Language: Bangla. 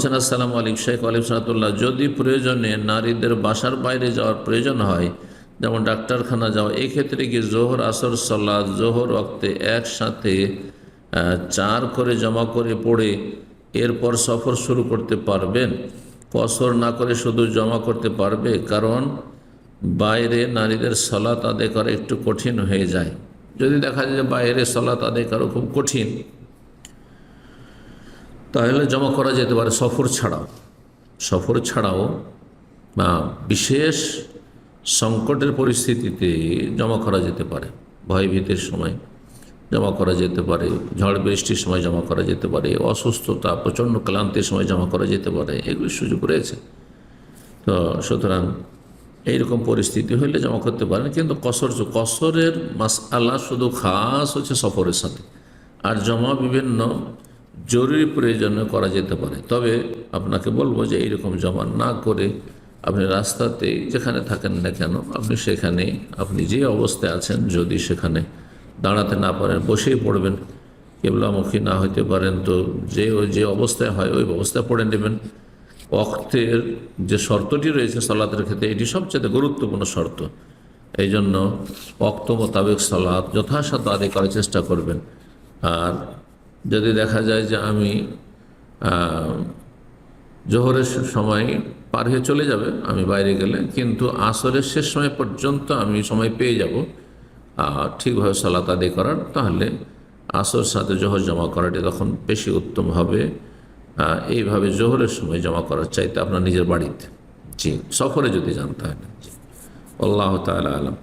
বলছেন, আসসালামু আলাইকুম শেখ। ওয়ালাইকুম সালাতুল্লাহ। যদি প্রয়োজনে নারীদের বাসার বাইরে যাওয়ার প্রয়োজন হয়, যেমন ডাক্তারখানা যাওয়া, এই ক্ষেত্রে কি জোহর আসর সালাত জোহর ওয়াক্তে একসাথে 4 করে জমা করে পড়ে এরপর সফর শুরু করতে পারবেন? কসর না করে শুধু জমা করতে পারবে? কারণ বাইরে নারীদের সালাত আদায় করা একটু কঠিন হয়ে যায়। যদি দেখা যায় যে বাইরে সালাত আদায় করা খুব কঠিন, তাহলে জমা করা যেতে পারে সফর ছাড়াও বা বিশেষ সংকটের পরিস্থিতিতে জমা করা যেতে পারে। ভয়ভীতির সময় জমা করা যেতে পারে, ঝড় বৃষ্টির সময় জমা করা যেতে পারে, অসুস্থতা প্রচণ্ড ক্লান্তির সময় জমা করা যেতে পারে, এগুলির সুযোগ রয়েছে। তো সুতরাং এইরকম পরিস্থিতি হলে জমা করতে পারেন। কিন্তু কসরের মাসআলা শুধু খাস হচ্ছে সফরের সাথে, আর জমা বিভিন্ন জরুরি প্রয়োজনে করা যেতে পারে। তবে আপনাকে বলবো যে এইরকম জমা না করে আপনি রাস্তাতে যেখানে থাকেন না কেন, আপনি সেখানে আপনি যে অবস্থায় আছেন, যদি সেখানে দাঁড়াতে না পারেন বসেই পড়বেন। কেবলামুখী না হইতে পারেন তো যে অবস্থায় হয় ওই অবস্থায় পড়ে নেবেন। ওয়াক্তের যে শর্তটি রয়েছে সালাতের ক্ষেত্রে, এটি সবচেয়ে গুরুত্বপূর্ণ শর্ত। এই জন্য ওয়াক্ত মোতাবেক সালাত যথাসাধ্য আদায় করার চেষ্টা করবেন। আর যদি দেখা যায় যে আমি জোহরের সময় পার হয়ে চলে যাবে আমি বাইরে গেলে, কিন্তু আসরের শেষ সময় পর্যন্ত আমি সময় পেয়ে যাব ঠিকভাবে সালাত আদায় করার, তাহলে আসর সাথে জোহর জমা করাটি তখন বেশি উত্তম হবে এইভাবে জোহরের সময় জমা করার চাইতে আপনার নিজের বাড়িতে। জি, সফরে যদি যান তাহলে। আল্লাহ তাআলা আলাম।